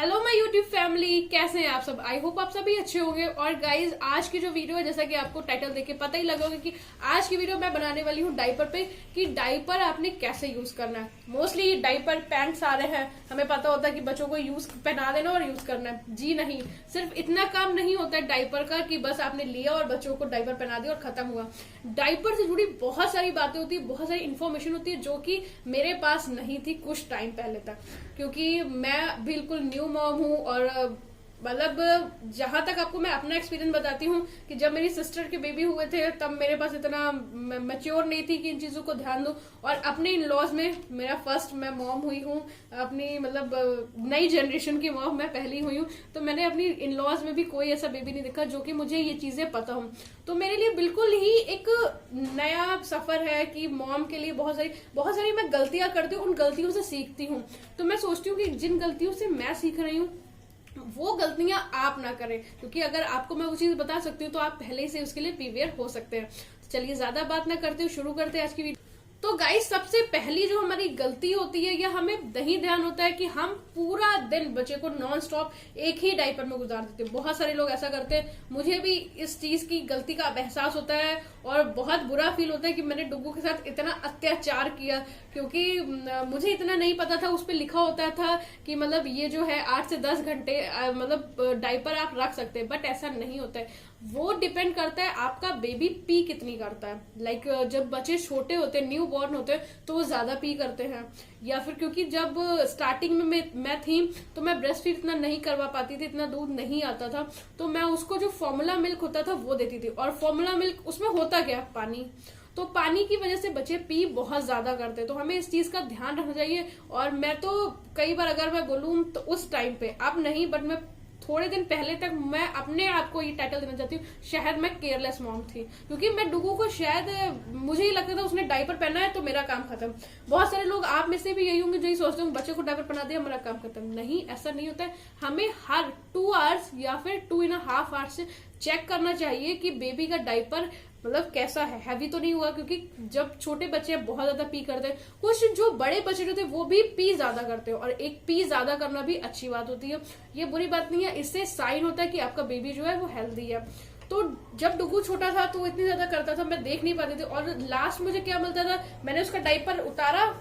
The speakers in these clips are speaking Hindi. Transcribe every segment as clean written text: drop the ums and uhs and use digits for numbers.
हेलो माय यूट्यूब फैमिली, कैसे हैं आप सब। आई होप आप सभी अच्छे होंगे। और गाइज आज की जो वीडियो है, जैसा कि आपको टाइटल देख के पता ही लगा होगा कि आज की वीडियो मैं बनाने वाली हूँ डाइपर पे, कि डाइपर आपने कैसे यूज करना है। मोस्टली डाइपर पैंट्स आ रहे हैं, हमें पता होता है कि बच्चों को यूज पहना देना और यूज करना है। जी नहीं, सिर्फ इतना काम नहीं होता है डाइपर का कि बस आपने लिया और बच्चों को डाइपर पहना दिया और खत्म हुआ। डाइपर से जुड़ी बहुत सारी बातें होती है, बहुत सारी इन्फॉर्मेशन होती है जो कि मेरे पास नहीं थी कुछ टाइम पहले तक, क्योंकि मैं बिल्कुल न्यू मॉम हूँ। और मतलब जहां तक आपको मैं अपना एक्सपीरियंस बताती हूँ कि जब मेरी सिस्टर के बेबी हुए थे तब मेरे पास इतना मैच्योर नहीं थी कि इन चीजों को ध्यान दूं। और अपने इन लॉज में मेरा फर्स्ट मैं मॉम हुई हूँ, अपनी मतलब नई जनरेशन की मॉम मैं पहली हुई हूँ। तो मैंने अपनी इन लॉज में भी कोई ऐसा बेबी नहीं देखा जो कि मुझे ये चीजें पता हो। तो मेरे लिए बिल्कुल ही एक नया सफर है कि मॉम के लिए बहुत सारी मैं गलतियां करती हूँ, उन गलतियों से सीखती हूँ। तो मैं सोचती हूँ कि जिन गलतियों से मैं सीख रही हूँ वो गलतियां आप ना करें, क्योंकि अगर आपको मैं वो चीज बता सकती हूँ तो आप पहले से उसके लिए प्रिपेयर हो सकते हैं। तो चलिए ज्यादा बात ना करते हुए शुरू करते हैं आज की वीडियो। तो गाइस, सबसे पहली जो हमारी गलती होती है या हमें नहीं ध्यान होता है कि हम पूरा दिन बच्चे को नॉन स्टॉप एक ही डायपर में गुजार देते हैं। बहुत सारे लोग ऐसा करते हैं, मुझे भी इस चीज की गलती का एहसास होता है और बहुत बुरा फील होता है कि मैंने डुग्गू के साथ इतना अत्याचार किया, क्योंकि मुझे इतना नहीं पता था। उस पर लिखा होता था कि मतलब ये जो है 8 से 10 घंटे मतलब डायपर आप रख सकते हैं, बट ऐसा नहीं होता है। वो डिपेंड करता है आपका बेबी पी कितनी करता है। लाइक जब बच्चे छोटे होते हैं, न्यू बॉर्न होते हैं, तो वो ज्यादा पी करते हैं। या फिर क्योंकि जब स्टार्टिंग में मैं थी तो मैं ब्रेस्ट फीड इतना नहीं करवा पाती थी, इतना दूध नहीं आता था, तो मैं उसको जो फॉर्मूला मिल्क होता था वो देती थी। और फॉर्मूला मिल्क उसमें होता क्या, पानी। तो पानी की वजह से बच्चे पी बहुत ज्यादा करते हैं, तो हमें इस चीज का ध्यान रखना चाहिए। और मैं तो कई बार अगर मैं बोलूं तो उस टाइम पे, अब नहीं बट मैं थोड़े दिन पहले तक मैं अपने आप को ये टाइटल देना चाहती हूँ, शायद मैं केयरलेस मॉम थी। क्योंकि मैं डुगू को शायद मुझे ही लगता था उसने डायपर पहना है तो मेरा काम खत्म। बहुत सारे लोग आप में से भी यही होंगे जो ही सोचते होंगे बच्चे को डायपर पहना दिया मेरा काम खत्म। नहीं, ऐसा नहीं होता है। हमें हर 2 आवर्स या फिर 2.5 आवर्स से चेक करना चाहिए कि बेबी का डायपर मतलब कैसा है, हैवी तो नहीं हुआ। क्योंकि जब छोटे बच्चे बहुत ज्यादा पी करते हैं, कुछ जो बड़े बच्चे होते हैं वो भी पी ज्यादा करते हैं, और एक पी ज्यादा करना भी अच्छी बात होती है, ये बुरी बात नहीं है। इससे साइन होता है कि आपका बेबी जो है वो हेल्दी है। तो जब डुगू छोटा था तो इतनी ज्यादा करता था, मैं देख नहीं पाती थी। और लास्ट मुझे क्या मिलता था, मैंने उसका डायपर उतारा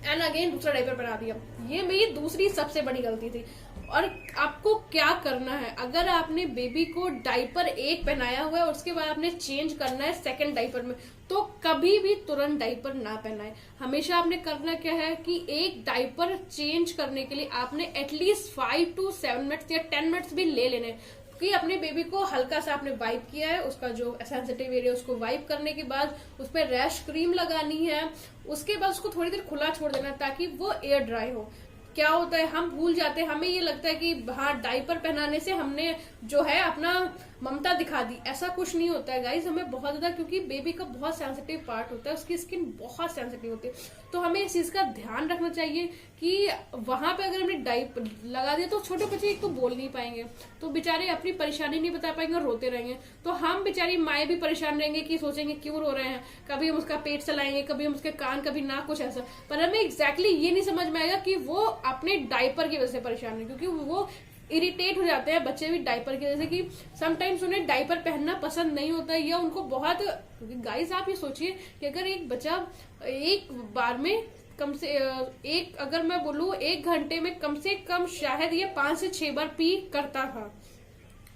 एंड अगेन दूसरा डायपर पहना दिया। ये मेरी दूसरी सबसे बड़ी गलती थी। और आपको क्या करना है, अगर आपने बेबी को डायपर एक पहनाया हुआ है और उसके बाद आपने चेंज करना है सेकंड डायपर में, तो कभी भी तुरंत डायपर ना पहनाए। हमेशा आपने करना क्या है कि एक डायपर चेंज करने के लिए आपने एटलीस्ट 5 to 7 मिनट्स या 10 मिनट्स भी ले लेने, कि अपने बेबी को हल्का सा आपने वाइप किया है, उसका जो सेंसिटिव एरिया उसको वाइप करने के बाद उस पर रैश क्रीम लगानी है। उसके बाद उसको थोड़ी देर खुला छोड़ देना ताकि वो एयर ड्राई हो। क्या होता है, हम भूल जाते हैं, हमें ये लगता है कि हाँ डायपर पहनाने से हमने जो है अपना ममता दिखा दी। ऐसा कुछ नहीं होता है गाइज। हमें बहुत ज्यादा, क्योंकि बेबी का बहुत सेंसिटिव पार्ट होता है, उसकी स्किन बहुत सेंसिटिव होती है, तो हमें इस चीज का ध्यान रखना चाहिए कि वहां पे अगर हमने डायपर लगा दिया तो छोटे बच्चे एक तो बोल नहीं पाएंगे, तो बेचारे अपनी परेशानी नहीं बता पाएंगे और रोते रहेंगे। तो हम बेचारी माए भी परेशान रहेंगे कि सोचेंगे क्यों रो रहे हैं, कभी हम उसका पेट चलाएंगे, कभी हम उसके कान, कभी ना, कुछ ऐसा। पर हमें एग्जैक्टली ये नहीं समझ में आएगा कि वो अपने डायपर की वजह से परेशान है, क्योंकि वो इरिटेट हो जाते हैं बच्चे भी डायपर की वजह से, कि समटाइम्स उन्हें डायपर पहनना पसंद नहीं होता है, या उनको बहुत। गाइस आप ये सोचिए कि अगर एक बच्चा एक बार में कम से एक, अगर मैं बोलूं 1 घंटे में कम से कम शायद ये 5 से 6 बार पी करता था,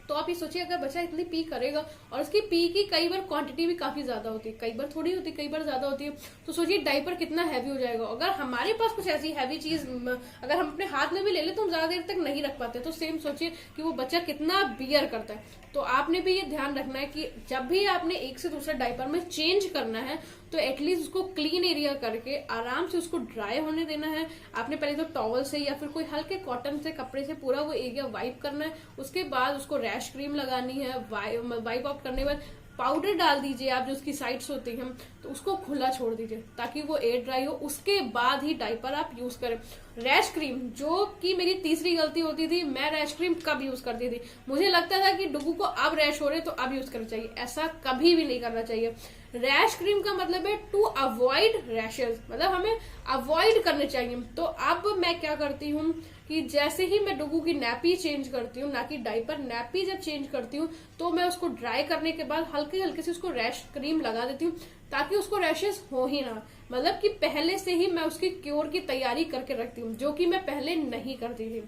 तो आप ये सोचिए अगर बच्चा इतनी पी करेगा, और उसकी पी की कई बार क्वांटिटी भी काफी ज्यादा होती है, कई बार थोड़ी होती है, कई बार ज्यादा होती है, तो सोचिए डायपर कितना हैवी हो जाएगा। अगर हमारे पास कुछ ऐसी हैवी चीज अगर हम अपने हाथ में भी ले ले तो हम ज्यादा देर तक नहीं रख पाते, तो सेम सोचिए कि वो बच्चा कितना बियर करता है। तो आपने भी ये ध्यान रखना है कि जब भी आपने एक से दूसरे डायपर में चेंज करना है तो एटलीस्ट उसको क्लीन एरिया करके आराम से उसको ड्राई होने देना है। आपने पहले तो टॉवल से या फिर कोई हल्के कॉटन से कपड़े से पूरा वो एरिया वाइप करना है। उसके बाद उसको रैश क्रीम लगानी है। वाइप आउट करने के बाद पाउडर डाल दीजिए आप, जो उसकी साइड्स होती हैं, तो उसको खुला छोड़ दीजिए ताकि वो एयर ड्राई हो। उसके बाद ही डायपर आप यूज करें। रैश क्रीम, जो कि मेरी तीसरी गलती होती थी, मैं रैश क्रीम कब यूज करती थी, मुझे लगता था कि डुगू को अब रैश हो रहे तो अब यूज करना चाहिए। ऐसा कभी भी नहीं करना चाहिए। रैश क्रीम का मतलब है टू अवॉइड रैशेज, मतलब हमें अवॉइड करने चाहिए। तो अब मैं क्या करती हूँ कि जैसे ही मैं डुगू की नैपी चेंज करती हूँ, ना कि डाइपर, नैपी जब चेंज करती हूँ तो मैं उसको ड्राई करने के बाद हल्के हल्के से उसको रैश क्रीम लगा देती हूँ, ताकि उसको रैशेस हो ही ना। मतलब कि पहले से ही मैं उसकी क्योर की तैयारी करके रखती हूँ, जो कि मैं पहले नहीं करती थी।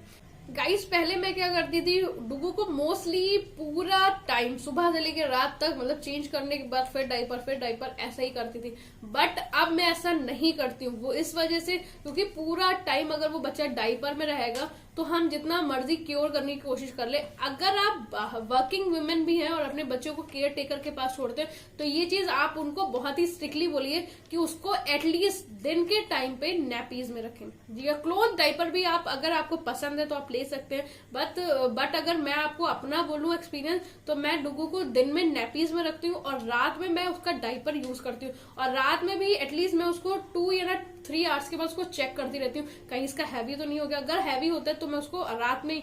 गाइस पहले मैं क्या करती थी, डुगू को मोस्टली पूरा टाइम सुबह से लेकर रात तक, मतलब चेंज करने के बाद फिर डाइपर ऐसा ही करती थी। बट अब मैं ऐसा नहीं करती हूँ, वो इस वजह से क्योंकि पूरा टाइम अगर वो बच्चा डाइपर में रहेगा तो हम जितना मर्जी क्योर करने की कोशिश कर ले। अगर आप वर्किंग वुमेन भी हैं और अपने बच्चों को केयर टेकर के पास छोड़ते हैं तो ये चीज आप उनको बहुत ही स्ट्रिक्टली बोलिए कि उसको एटलीस्ट दिन के टाइम पे नैपीज में रखें। जी, क्लोथ डाइपर भी आप अगर आपको पसंद है तो आप ले सकते हैं, बट अगर मैं आपको अपना बोलूं एक्सपीरियंस, तो मैं डुगू को दिन में नैपीज में रखती हूँ और रात में मैं उसका डाइपर यूज करती हूँ। और रात में भी एटलीस्ट मैं उसको 2 या 3 आवर्स के बाद उसको चेक करती रहती हूँ कहीं इसका हैवी तो नहीं हो गया। अगर हैवी होता है तो मैं उसको रात में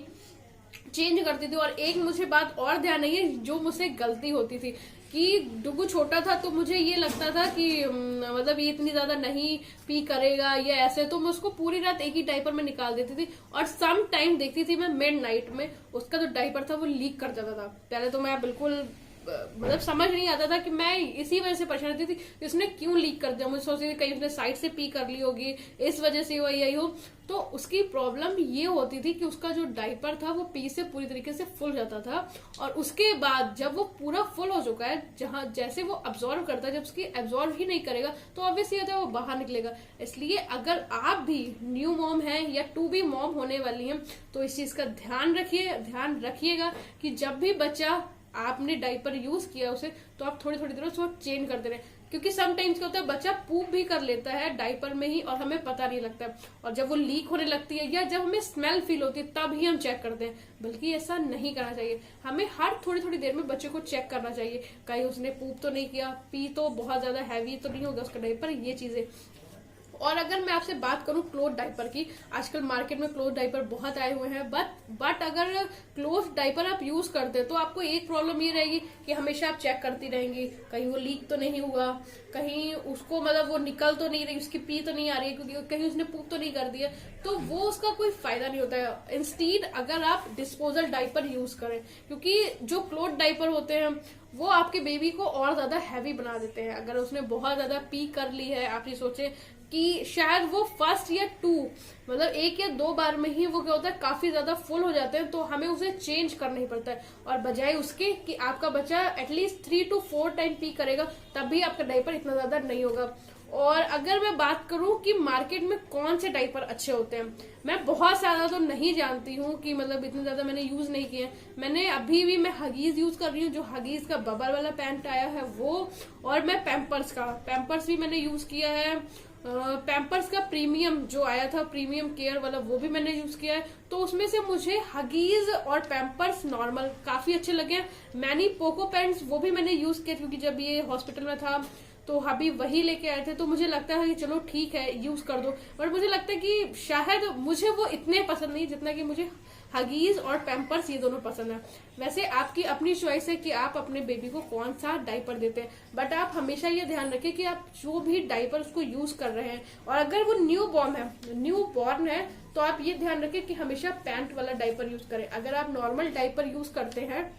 चेंज करती थी। और एक मुझे बात और ध्यान नहीं है, जो मुझसे गलती होती थी कि डुगू छोटा था तो मुझे ये लगता था कि मतलब ये इतनी ज्यादा नहीं पी करेगा या ऐसे, तो मैं उसको पूरी रात एक ही डाइपर में निकाल देती थी। और सम टाइम देखती थी मैं मिड नाइट में उसका जो डाइपर था वो लीक कर जाता था। पहले तो मैं बिल्कुल मतलब समझ नहीं आता था कि मैं इसी वजह से परेशान रहती थी कि उसने क्यों लीक कर दिया। मुझे सोचती थी कहीं उसने साइड से पी कर ली होगी, इस वजह से यही हो। तो उसकी प्रॉब्लम ये होती थी कि उसका जो डाइपर था वो पी से पूरी तरीके से फुल जाता था। और उसके बाद जब वो पूरा फुल हो चुका है, जहां जैसे वो अब्सॉर्व करता है, जब उसकी अब्सॉर्व ही नहीं करेगा तो ऑब्वियसली होता है वो बाहर निकलेगा। इसलिए अगर आप भी न्यू मॉम है या टू बी मॉम होने वाली है तो इस चीज का ध्यान रखिएगा कि जब भी बच्चा आपने डाइपर यूज किया उसे, तो आप थोड़ी थोड़ी देर उसको चेंज करते रहे। क्योंकि समटाइम्स क्या होता है, बच्चा पूप भी कर लेता है डाइपर में ही और हमें पता नहीं लगता है। और जब वो लीक होने लगती है या जब हमें स्मेल फील होती है तब ही हम चेक करते हैं, बल्कि ऐसा नहीं करना चाहिए। हमें हर थोड़ी थोड़ी देर में बच्चे को चेक करना चाहिए, कहीं उसने पूप तो नहीं किया, पी तो बहुत ज्यादा हैवी तो नहीं होगा उसका डाइपर, ये चीजें। और अगर मैं आपसे बात करूं क्लोथ डाइपर की, आजकल मार्केट में क्लोथ डाइपर बहुत आए हुए हैं। बट अगर क्लोथ डाइपर आप यूज करते हैं तो आपको एक प्रॉब्लम ये रहेगी कि हमेशा आप चेक करती रहेंगी कहीं वो लीक तो नहीं हुआ, कहीं उसको मतलब वो निकल तो नहीं रही, उसकी पी तो नहीं आ रही है, क्योंकि कहीं उसने पूप तो नहीं कर दिया। तो वो उसका कोई फायदा नहीं होता है। इंस्टीड अगर आप डिस्पोजल डाइपर यूज करें, क्योंकि जो क्लोथ डाइपर होते हैं वो आपके बेबी को और ज्यादा हैवी बना देते हैं। अगर उसने बहुत ज्यादा पी कर ली है, आप ये सोचे कि शायद वो फर्स्ट या 2 मतलब 1 या 2 बार में ही वो क्या होता है काफी ज्यादा फुल हो जाते हैं, तो हमें उसे चेंज करना ही पड़ता है। और बजाय उसके कि आपका बच्चा एटलीस्ट 3 to 4 टाइम पी करेगा तब भी आपका डाइपर इतना ज्यादा नहीं होगा। और अगर मैं बात करूं कि मार्केट में कौन से डाइपर अच्छे होते हैं, मैं बहुत ज्यादा तो नहीं जानती हूँ कि मतलब इतने ज्यादा मैंने यूज नहीं किए। मैंने अभी भी मैं हगीज यूज कर रही हूँ, जो हगीज का बबल वाला पैंट आया है वो, और मैं पैम्पर्स भी मैंने यूज किया है। पैम्पर्स का प्रीमियम जो आया था, प्रीमियम केयर वाला, वो भी मैंने यूज किया है। तो उसमें से मुझे हगीज और पैम्पर्स नॉर्मल काफी अच्छे लगे। मैनी पोको पैंट्स वो भी मैंने यूज किया, क्योंकि जब ये हॉस्पिटल में था तो अभी वही लेके आए थे, तो मुझे लगता है कि चलो ठीक है यूज कर दो। बट मुझे लगता है कि शायद मुझे वो इतने पसंद नहीं जितना कि मुझे हगीज और पैम्पर्स ये दोनों पसंद है। वैसे आपकी अपनी चॉइस है कि आप अपने बेबी को कौन सा डाइपर देते हैं, बट आप हमेशा ये ध्यान रखें कि आप जो भी डाइपर उसको यूज कर रहे हैं, और अगर वो न्यू बॉर्न है तो आप ये ध्यान रखें कि हमेशा पैंट वाला डाइपर यूज करें। अगर आप नॉर्मल डाइपर यूज करते हैं,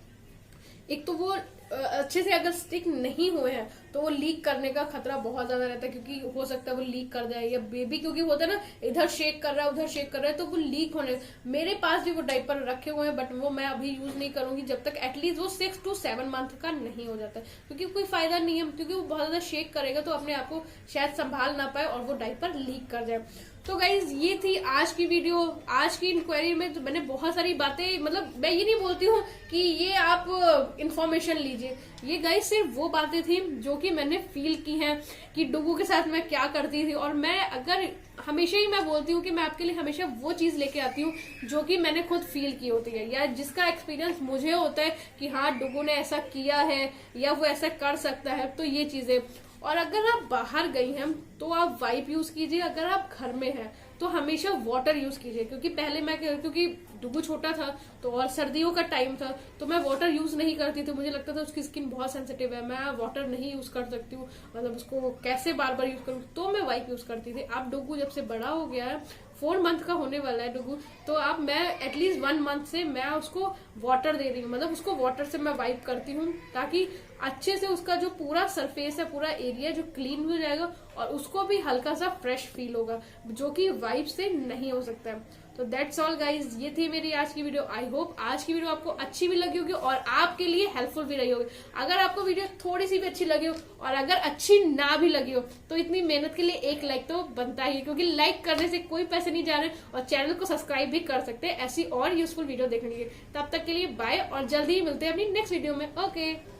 एक तो वो अच्छे से अगर स्टिक नहीं हुए हैं तो वो लीक करने का खतरा बहुत ज्यादा रहता है, क्योंकि हो सकता है वो लीक कर जाए, या बेबी क्योंकि होता है ना इधर शेक कर रहा है उधर शेक कर रहा है तो वो लीक होने। मेरे पास भी वो डाइपर रखे हुए हैं, बट वो मैं अभी यूज नहीं करूंगी जब तक एटलीस्ट वो 6 to 7 मंथ का नहीं हो जाता, क्योंकि कोई फायदा नहीं है, क्योंकि वो बहुत ज्यादा शेक करेगा तो अपने आप को शायद संभाल ना पाए और वो डाइपर लीक कर जाए। तो गाइज ये थी आज की वीडियो। आज की इंक्वायरी में तो मैंने बहुत सारी बातें, मतलब मैं ये नहीं बोलती हूँ कि ये आप इंफॉर्मेशन लीजिए, ये गाइज सिर्फ वो बातें थी जो कि मैंने फील की हैं कि डुगू के साथ मैं क्या करती थी। और मैं अगर हमेशा ही मैं बोलती हूँ कि मैं आपके लिए हमेशा वो चीज लेके आती हूँ जो कि मैंने खुद फील की होती है, या जिसका एक्सपीरियंस मुझे होता है कि हाँ डुगू ने ऐसा किया है या वो ऐसा कर सकता है। तो ये चीजें, और अगर आप बाहर गई हैं तो आप वाइप यूज कीजिए, अगर आप घर में हैं तो हमेशा वाटर यूज कीजिए। क्योंकि पहले मैं, क्योंकि डुगू छोटा था तो और सर्दियों का टाइम था तो मैं वाटर यूज नहीं करती थी, मुझे लगता था उसकी स्किन बहुत सेंसिटिव है, मैं वाटर नहीं यूज कर सकती हूँ, मतलब उसको कैसे बार बार यूज करूँ, तो मैं वाइप यूज करती थी। अब डुगू जब से बड़ा हो गया है, 4 मंथ का होने वाला है डुगू, तो अब मैं एटलीस्ट 1 मंथ से मैं उसको वाटर दे रही हूँ, मतलब उसको वाटर से मैं वाइप करती हूँ ताकि अच्छे से उसका जो पूरा सरफेस है, पूरा एरिया जो क्लीन हो जाएगा और उसको भी हल्का सा फ्रेश फील होगा, जो कि वाइप से नहीं हो सकता है। तो दैट्स ऑल गाइज, ये थी मेरी आज की वीडियो। आई होप आज की वीडियो आपको अच्छी भी लगी होगी और आपके लिए हेल्पफुल भी रही होगी। अगर आपको वीडियो थोड़ी सी भी अच्छी लगी हो और अगर अच्छी ना भी लगी हो तो इतनी मेहनत के लिए एक लाइक तो बनता ही है, क्योंकि लाइक करने से कोई पैसे नहीं जा रहे और चैनल को सब्सक्राइब भी कर सकते हैं ऐसी और यूजफुल वीडियो देखने के लिए। तब तक के लिए बाय और जल्दी ही मिलते हैं अपनी नेक्स्ट वीडियो में। ओके।